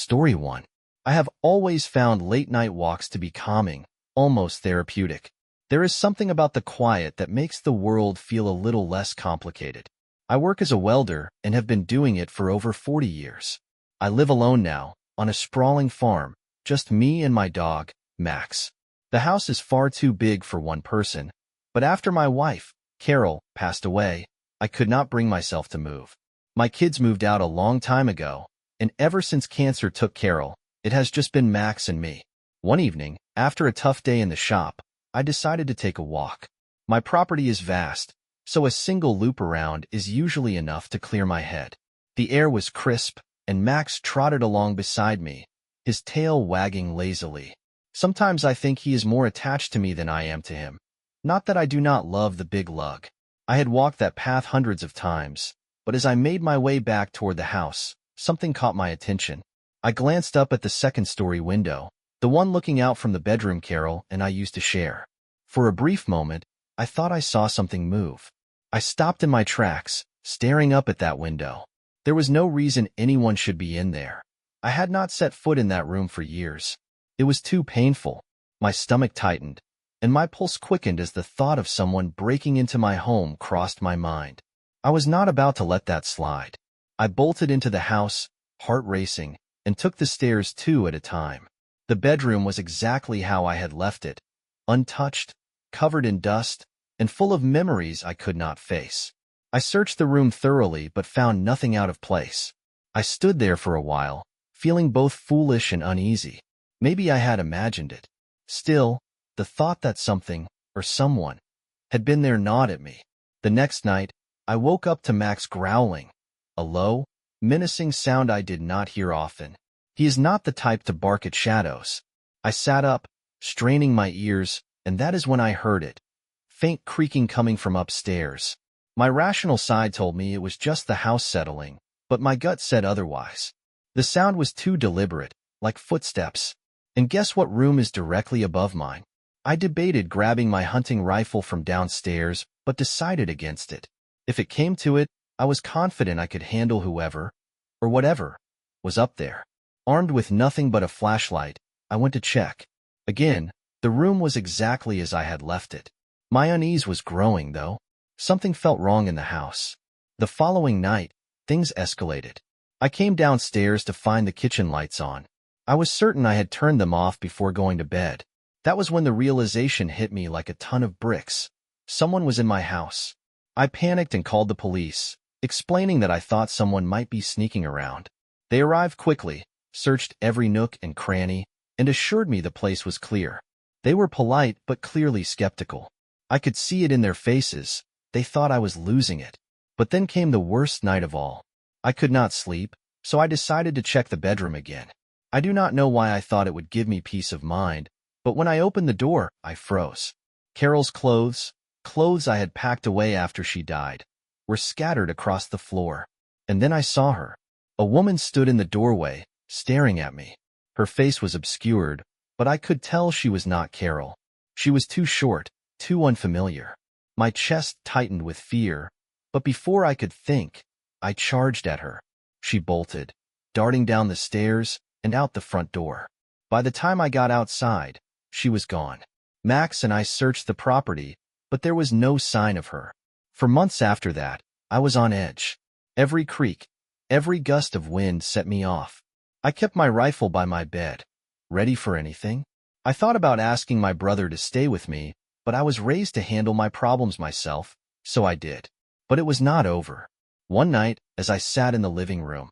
Story 1. I have always found late-night walks to be calming, almost therapeutic. There is something about the quiet that makes the world feel a little less complicated. I work as a welder and have been doing it for over 40 years. I live alone now, on a sprawling farm, just me and my dog, Max. The house is far too big for one person, but after my wife, Carol, passed away, I could not bring myself to move. My kids moved out a long time ago, and ever since cancer took Carol, it has just been Max and me. One evening, after a tough day in the shop, I decided to take a walk. My property is vast, so a single loop around is usually enough to clear my head. The air was crisp, and Max trotted along beside me, his tail wagging lazily. Sometimes I think he is more attached to me than I am to him. Not that I do not love the big lug. I had walked that path hundreds of times, but as I made my way back toward the house, something caught my attention. I glanced up at the second-story window, the one looking out from the bedroom Carol and I used to share. For a brief moment, I thought I saw something move. I stopped in my tracks, staring up at that window. There was no reason anyone should be in there. I had not set foot in that room for years. It was too painful. My stomach tightened, and my pulse quickened as the thought of someone breaking into my home crossed my mind. I was not about to let that slide. I bolted into the house, heart racing, and took the stairs 2 at a time. The bedroom was exactly how I had left it, untouched, covered in dust, and full of memories I could not face. I searched the room thoroughly but found nothing out of place. I stood there for a while, feeling both foolish and uneasy. Maybe I had imagined it. Still, the thought that something, or someone, had been there gnawed at me. The next night, I woke up to Max growling, a low, menacing sound I did not hear often. He is not the type to bark at shadows. I sat up, straining my ears, and that is when I heard it. Faint creaking coming from upstairs. My rational side told me it was just the house settling, but my gut said otherwise. The sound was too deliberate, like footsteps. And guess what room is directly above mine? I debated grabbing my hunting rifle from downstairs, but decided against it. If it came to it, I was confident I could handle whoever, or whatever, was up there. Armed with nothing but a flashlight, I went to check. Again, the room was exactly as I had left it. My unease was growing, though. Something felt wrong in the house. The following night, things escalated. I came downstairs to find the kitchen lights on. I was certain I had turned them off before going to bed. That was when the realization hit me like a ton of bricks. Someone was in my house. I panicked and called the police, explaining that I thought someone might be sneaking around. They arrived quickly, searched every nook and cranny, and assured me the place was clear. They were polite but clearly skeptical. I could see it in their faces. They thought I was losing it. But then came the worst night of all. I could not sleep, so I decided to check the bedroom again. I do not know why I thought it would give me peace of mind, but when I opened the door, I froze. Carol's clothes I had packed away after she died, were scattered across the floor. And then I saw her. A woman stood in the doorway, staring at me. Her face was obscured, but I could tell she was not Carol. She was too short, too unfamiliar. My chest tightened with fear, but before I could think, I charged at her. She bolted, darting down the stairs and out the front door. By the time I got outside, she was gone. Max and I searched the property, but there was no sign of her. For months after that, I was on edge. Every creak, every gust of wind set me off. I kept my rifle by my bed, ready for anything. I thought about asking my brother to stay with me, but I was raised to handle my problems myself, so I did. But it was not over. One night, as I sat in the living room,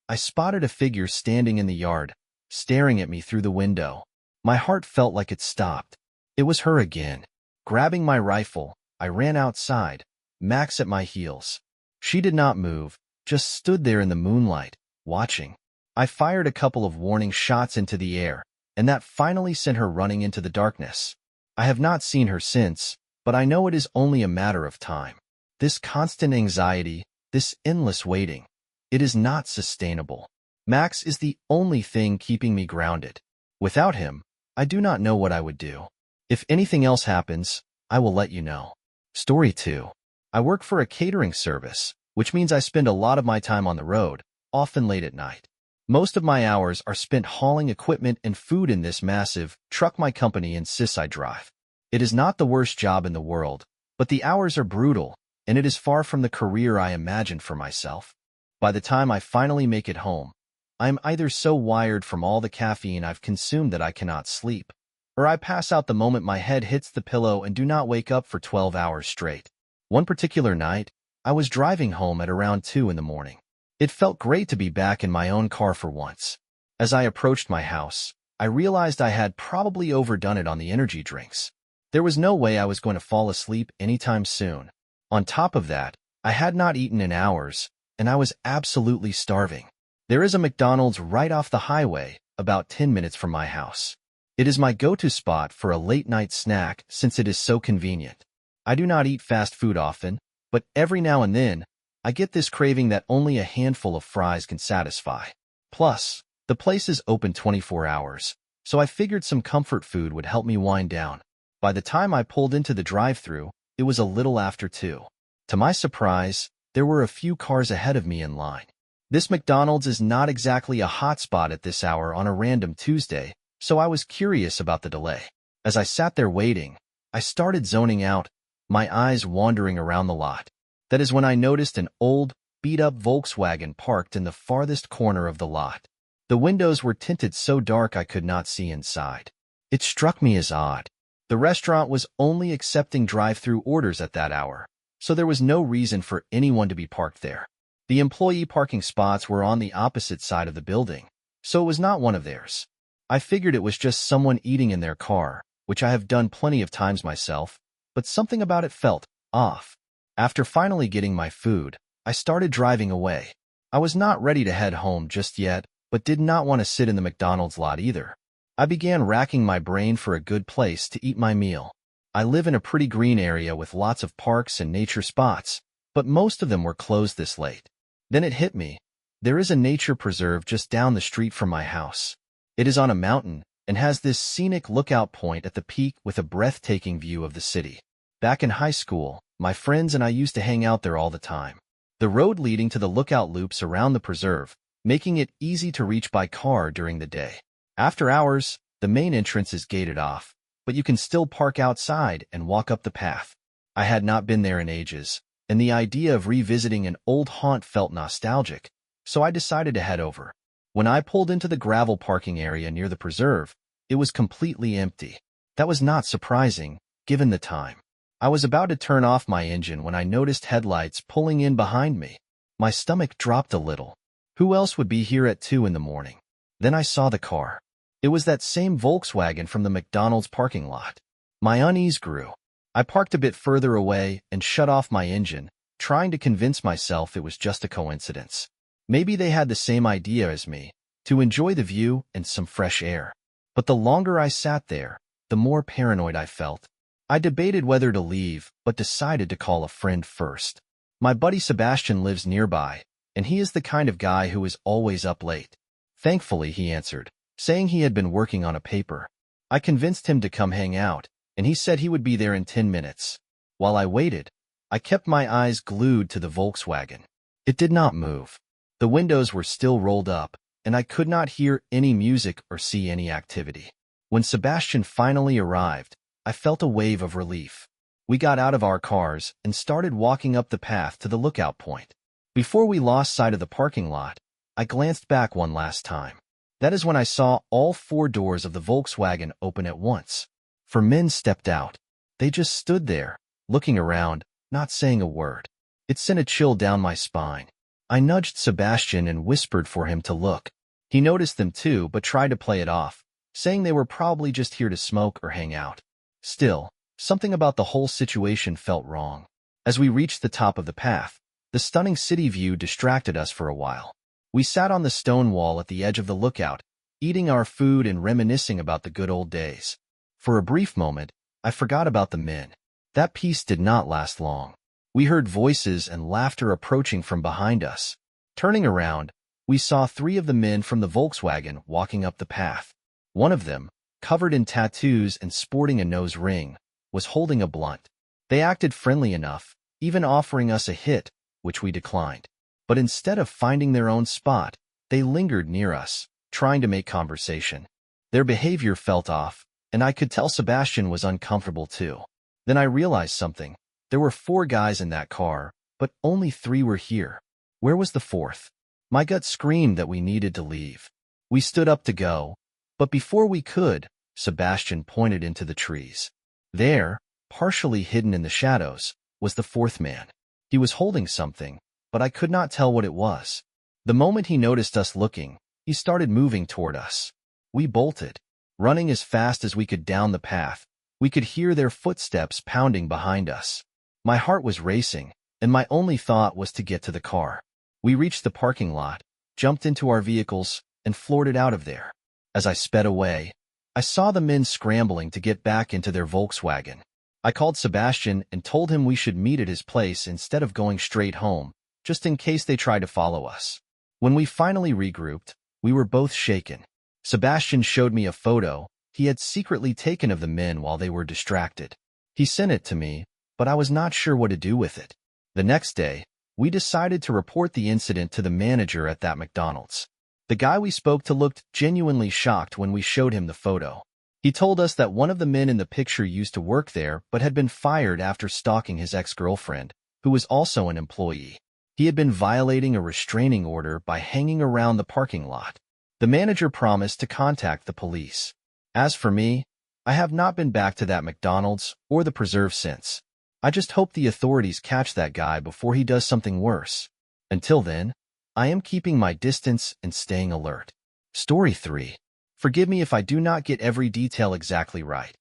I spotted a figure standing in the yard, staring at me through the window. My heart felt like it stopped. It was her again. Grabbing my rifle, I ran outside, Max at my heels. She did not move, just stood there in the moonlight, watching. I fired a couple of warning shots into the air, and that finally sent her running into the darkness. I have not seen her since, but I know it is only a matter of time. This constant anxiety, this endless waiting, it is not sustainable. Max is the only thing keeping me grounded. Without him, I do not know what I would do. If anything else happens, I will let you know. Story 2. I work for a catering service, which means I spend a lot of my time on the road, often late at night. Most of my hours are spent hauling equipment and food in this massive truck my company insists I drive. It is not the worst job in the world, but the hours are brutal, and it is far from the career I imagined for myself. By the time I finally make it home, I am either so wired from all the caffeine I've consumed that I cannot sleep, or I pass out the moment my head hits the pillow and do not wake up for 12 hours straight. One particular night, I was driving home at around 2 in the morning. It felt great to be back in my own car for once. As I approached my house, I realized I had probably overdone it on the energy drinks. There was no way I was going to fall asleep anytime soon. On top of that, I had not eaten in hours, and I was absolutely starving. There is a McDonald's right off the highway, about 10 minutes from my house. It is my go-to spot for a late-night snack since it is so convenient. I do not eat fast food often, but every now and then, I get this craving that only a handful of fries can satisfy. Plus, the place is open 24 hours, so I figured some comfort food would help me wind down. By the time I pulled into the drive-thru, it was a little after 2. To my surprise, there were a few cars ahead of me in line. This McDonald's is not exactly a hot spot at this hour on a random Tuesday, so I was curious about the delay. As I sat there waiting, I started zoning out, my eyes wandering around the lot. That is when I noticed an old, beat-up Volkswagen parked in the farthest corner of the lot. The windows were tinted so dark I could not see inside. It struck me as odd. The restaurant was only accepting drive-thru orders at that hour, so there was no reason for anyone to be parked there. The employee parking spots were on the opposite side of the building, so it was not one of theirs. I figured it was just someone eating in their car, which I have done plenty of times myself, but something about it felt off. After finally getting my food, I started driving away. I was not ready to head home just yet, but did not want to sit in the McDonald's lot either. I began racking my brain for a good place to eat my meal. I live in a pretty green area with lots of parks and nature spots, but most of them were closed this late. Then it hit me. There is a nature preserve just down the street from my house. It is on a mountain and has this scenic lookout point at the peak with a breathtaking view of the city. Back in high school, my friends and I used to hang out there all the time. The road leading to the lookout loops around the preserve, making it easy to reach by car during the day. After hours, the main entrance is gated off, but you can still park outside and walk up the path. I had not been there in ages, and the idea of revisiting an old haunt felt nostalgic, so I decided to head over. When I pulled into the gravel parking area near the preserve, it was completely empty. That was not surprising, given the time. I was about to turn off my engine when I noticed headlights pulling in behind me. My stomach dropped a little. Who else would be here at 2 in the morning? Then I saw the car. It was that same Volkswagen from the McDonald's parking lot. My unease grew. I parked a bit further away and shut off my engine, trying to convince myself it was just a coincidence. Maybe they had the same idea as me, to enjoy the view and some fresh air. But the longer I sat there, the more paranoid I felt. I debated whether to leave, but decided to call a friend first. My buddy Sebastian lives nearby, and he is the kind of guy who is always up late. Thankfully, he answered, saying he had been working on a paper. I convinced him to come hang out, and he said he would be there in 10 minutes. While I waited, I kept my eyes glued to the Volkswagen. It did not move. The windows were still rolled up, and I could not hear any music or see any activity. When Sebastian finally arrived, I felt a wave of relief. We got out of our cars and started walking up the path to the lookout point. Before we lost sight of the parking lot, I glanced back one last time. That is when I saw all 4 doors of the Volkswagen open at once. 4 men stepped out. They just stood there, looking around, not saying a word. It sent a chill down my spine. I nudged Sebastian and whispered for him to look. He noticed them too, but tried to play it off, saying they were probably just here to smoke or hang out. Still, something about the whole situation felt wrong. As we reached the top of the path, the stunning city view distracted us for a while. We sat on the stone wall at the edge of the lookout, eating our food and reminiscing about the good old days. For a brief moment, I forgot about the men. That peace did not last long. We heard voices and laughter approaching from behind us. Turning around, we saw 3 of the men from the Volkswagen walking up the path. One of them, covered in tattoos and sporting a nose ring, was holding a blunt. They acted friendly enough, even offering us a hit, which we declined. But instead of finding their own spot, They lingered near us, trying to make conversation. Their behavior felt off, and I could tell Sebastian was uncomfortable too. Then I realized something. There were 4 guys in that car, but only 3 were here. Where was the 4th? My gut screamed that we needed to leave. We stood up to go, but before we could, Sebastian pointed into the trees. There, partially hidden in the shadows, was the 4th man. He was holding something, but I could not tell what it was. The moment he noticed us looking, he started moving toward us. We bolted, running as fast as we could down the path. We could hear their footsteps pounding behind us. My heart was racing, and my only thought was to get to the car. We reached the parking lot, jumped into our vehicles, and floored it out of there. As I sped away, I saw the men scrambling to get back into their Volkswagen. I called Sebastian and told him we should meet at his place instead of going straight home, just in case they tried to follow us. When we finally regrouped, we were both shaken. Sebastian showed me a photo he had secretly taken of the men while they were distracted. He sent it to me, but I was not sure what to do with it. The next day, we decided to report the incident to the manager at that McDonald's. The guy we spoke to looked genuinely shocked when we showed him the photo. He told us that one of the men in the picture used to work there but had been fired after stalking his ex-girlfriend, who was also an employee. He had been violating a restraining order by hanging around the parking lot. The manager promised to contact the police. As for me, I have not been back to that McDonald's or the preserve since. I just hope the authorities catch that guy before he does something worse. Until then, I am keeping my distance and staying alert. Story 3. Forgive me if I do not get every detail exactly right.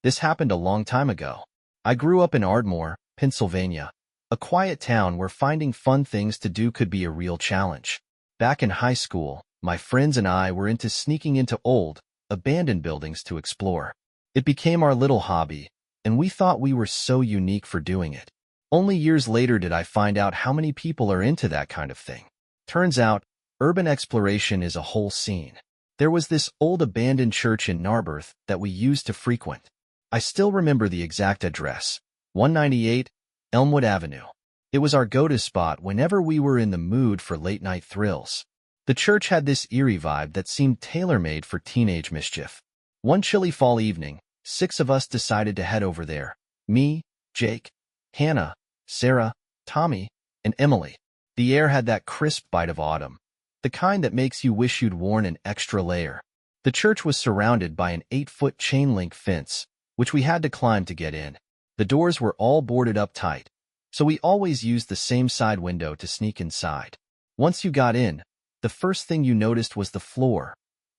This happened a long time ago. I grew up in Ardmore, Pennsylvania, a quiet town where finding fun things to do could be a real challenge. Back in high school, my friends and I were into sneaking into old, abandoned buildings to explore. It became our little hobby, and we thought we were so unique for doing it. Only years later did I find out how many people are into that kind of thing. Turns out, urban exploration is a whole scene. There was this old abandoned church in Narberth that we used to frequent. I still remember the exact address, 198 Elmwood Avenue. It was our go-to spot whenever we were in the mood for late-night thrills. The church had this eerie vibe that seemed tailor-made for teenage mischief. One chilly fall evening, 6 of us decided to head over there. Me, Jake, Hannah, Sarah, Tommy, and Emily. The air had that crisp bite of autumn, the kind that makes you wish you'd worn an extra layer. The church was surrounded by an 8-foot chain-link fence, which we had to climb to get in. The doors were all boarded up tight, so we always used the same side window to sneak inside. Once you got in, the first thing you noticed was the floor,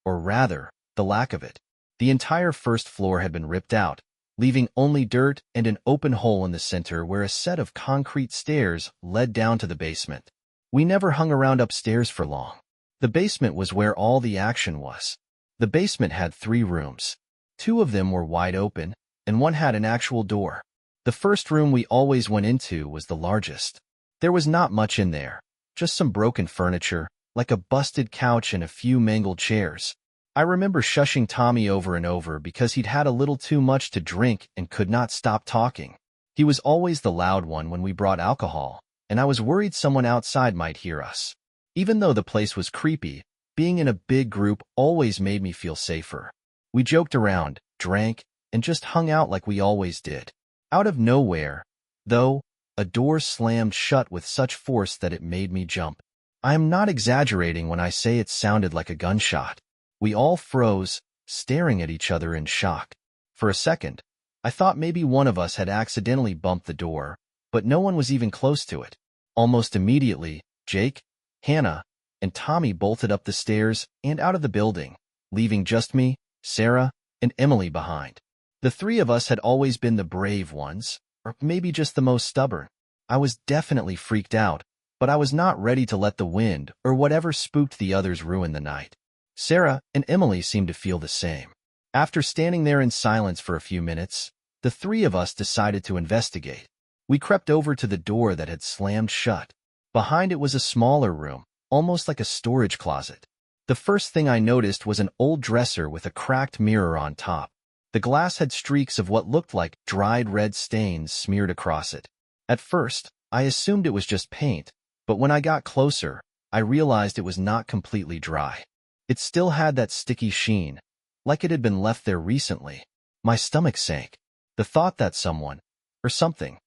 or rather, the lack of it. The entire first floor had been ripped out, leaving only dirt and an open hole in the center where a set of concrete stairs led down to the basement. We never hung around upstairs for long. The basement was where all the action was. The basement had 3 rooms. 2 of them were wide open, and one had an actual door. The first room we always went into was the largest. There was not much in there, just some broken furniture, like a busted couch and a few mangled chairs. I remember shushing Tommy over and over because he'd had a little too much to drink and could not stop talking. He was always the loud one when we brought alcohol, and I was worried someone outside might hear us. Even though the place was creepy, being in a big group always made me feel safer. We joked around, drank, and just hung out like we always did. Out of nowhere, though, a door slammed shut with such force that it made me jump. I am not exaggerating when I say it sounded like a gunshot. We all froze, staring at each other in shock. For a second, I thought maybe one of us had accidentally bumped the door, but no one was even close to it. Almost immediately, Jake, Hannah, and Tommy bolted up the stairs and out of the building, leaving just me, Sarah, and Emily behind. The 3 of us had always been the brave ones, or maybe just the most stubborn. I was definitely freaked out, but I was not ready to let the wind or whatever spooked the others ruin the night. Sarah and Emily seemed to feel the same. After standing there in silence for a few minutes, the 3 of us decided to investigate. We crept over to the door that had slammed shut. Behind it was a smaller room, almost like a storage closet. The first thing I noticed was an old dresser with a cracked mirror on top. The glass had streaks of what looked like dried red stains smeared across it. At first, I assumed it was just paint, but when I got closer, I realized it was not completely dry. It still had that sticky sheen, like it had been left there recently. My stomach sank. The thought that someone, or something,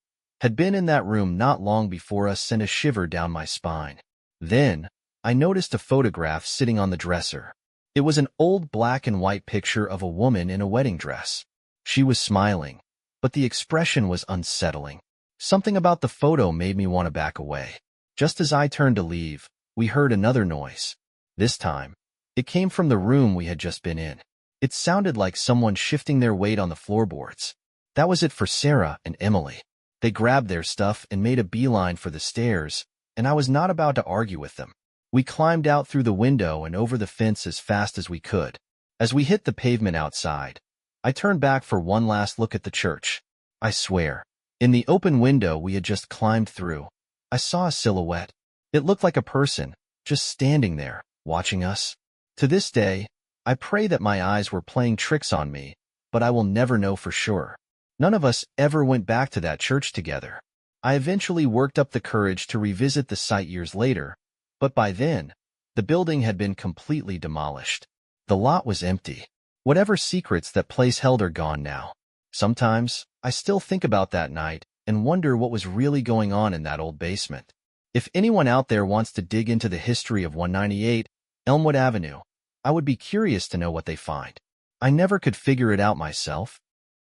had been in that room not long before us sent a shiver down my spine. Then, I noticed a photograph sitting on the dresser. It was an old black and white picture of a woman in a wedding dress. She was smiling, but the expression was unsettling. Something about the photo made me want to back away. Just as I turned to leave, we heard another noise. This time, it came from the room we had just been in. It sounded like someone shifting their weight on the floorboards. That was it for Sarah and Emily. They grabbed their stuff and made a beeline for the stairs, and I was not about to argue with them. We climbed out through the window and over the fence as fast as we could. As we hit the pavement outside, I turned back for one last look at the church. I swear, in the open window we had just climbed through, I saw a silhouette. It looked like a person, just standing there, watching us. To this day, I pray that my eyes were playing tricks on me, but I will never know for sure. None of us ever went back to that church together. I eventually worked up the courage to revisit the site years later, but by then, the building had been completely demolished. The lot was empty. Whatever secrets that place held are gone now. Sometimes, I still think about that night and wonder what was really going on in that old basement. If anyone out there wants to dig into the history of 198 Elmwood Avenue, I would be curious to know what they find. I never could figure it out myself.